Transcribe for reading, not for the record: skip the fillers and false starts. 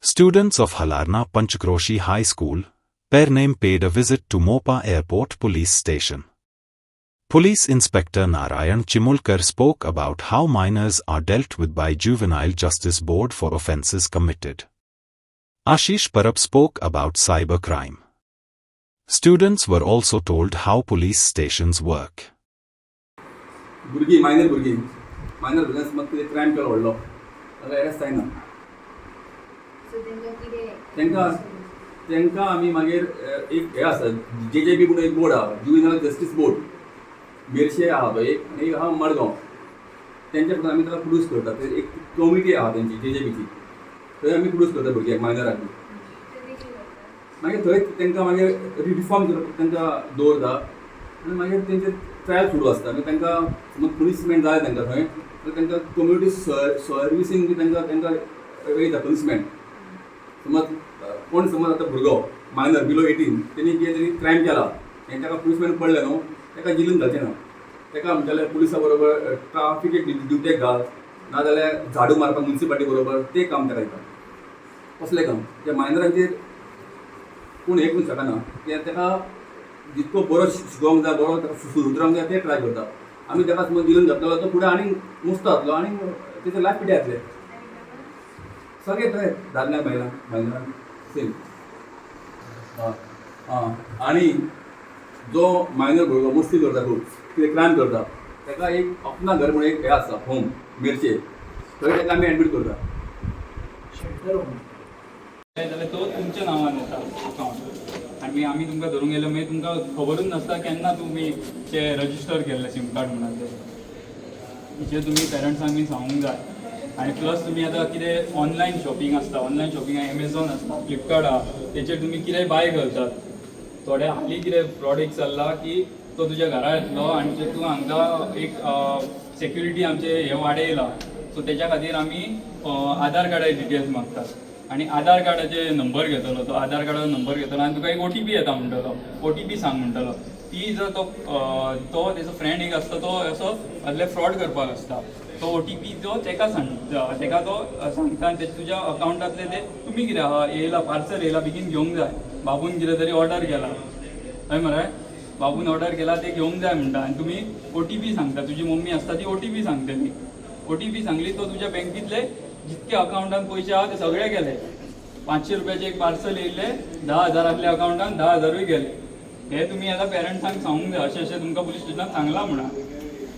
Students of Halarna Panchkroshi High School, Pername paid a visit to Mopa Airport Police Station. Police Inspector Narayan Chimulkar spoke about how minors are dealt with by Juvenile Justice Board for offences committed. Ashish Parab spoke about cybercrime. Students were also told how police stations work. Minor भुरग्यांक मग कितें crime केलो व्हडलो जाल्यार arrest जायना तांकां आमी मागीर एक हे आसा JJB म्हणून एक बोर्ड आहा, ज्युवेनाइल जस्टीस बोर्ड, मेर्शे आहा तो एक, आनी एक आहा मडगांव. तेंच्या कडल्यान आमी ताका प्रोड्यूस करता. एक कमिटी आहा तेंची JJBची, थंय आमी प्रोड्यूस करता भुरग्यांक मायनराक. मागीर थंय तांकां मागीर रिफॉर्म करपाक तांकां दवरता आनी मागीर तेंचे ट्रायल सुरू आसता. मागीर तांकां समज पनिशमेंट जालें तांकां थंय तर तांकां कम्युनिटी सर्विसींग बी तांकां वयता पनिशमेंट. समज कोण समज आतां भुरगो मायनर बिलो 18 तेणी कितें तरी क्रायम केला आनी ताका पनिशमेंट पडलें न्हू, ताका जिलीन घालचें ना. ताका म्हणटाले पुलिसा बरोबर ट्राफीक ड्युटेक घाल, नाजाल्यार झाडू मारपाक म्युनिसिपालिटी बरोबर तें काम ताका दिता. कसलें काम त्या मायनरांचेर कोण हे करूंक शकना. ताका जितको बरो शिकोवंक जाय, बरो ताका सुदरावंक जाय तें ट्राय करता. आमी ताका समज जिलीन घातलो तो फुडें आनी मस्त जातलो आनी तेचें लायफ पिड्यार जातलें. सगळें थंय दादल्यांक मायनरांक सेम. आनी जो मायनर भुरगो मस्ती करता, खूब कितें क्रायम करता, ताका एक अपना घर म्हणून एक हे आसा होम मेर्शे, थंय ताका आमी एडमीट करता. जाल्यार तो तुमच्या नांवान येता अकावंट आनी आमी तुमकां धरूंक गेलो. मागीर तुमकां खबरूच नासता केन्ना तुमी ते रजिस्टर केल्लें सिम कार्ड म्हणून तेजें तुमी पेरंट्सांक बी सांगूंक जाय. आनी प्लस तुमी आतां कितें ऑनलायन शॉपिंग आसता, ऑनलायन शॉपिंगाक एमेझॉन आसता, फ्लिपकार्ट आहा, तेचेर तुमी कितेंय बाय करतात. थोडे हालीं कितें फ्रॉड एक चल्ला की तो तुज्या घरा येतलो आनी तूं हांकां एक सेक्युरिटी आमचे हे वाडयला, सो तेच्या खातीर आमी आधार कार्डाचे डिटेल्स मागतात आनी आधार कार्डाचे नंबर घेतलो. तो आधार कार्डाचो नंबर घेतलो आनी तुका एक OTP येता म्हणटलो, OTP सांग म्हणटलो. ती जर तो तेजो फ्रेंड एक आसता तो असो असले फ्रॉड करपाक आसता, तो OTP तो ताका ताका तो सांगता तुज्या अकावंटांतले ते तुमी कितें आहा येयला पार्सल येयला बेगीन घेवंक जाय, बाबून कितें तरी ऑर्डर केला हय मरे, बाबून ऑर्डर केला ते घेवंक जाय म्हणटा आनी तुमी OTP सांगता. तुजी मम्मी आसता ती OTP सांगतली. OTP सांगली तो तुज्या बँकेतले जितके अकावंटान पयशे आहा ते सगळे गेले. 500 रुपयाचे एक पार्सल येयले, 10,000 अकावंटान 10,000 गेले. हे तुमी आतां पेरंट्सांक सांगूंक जाय, अशें तुमकां पुलीस स्टेशनान सांगलां म्हणा.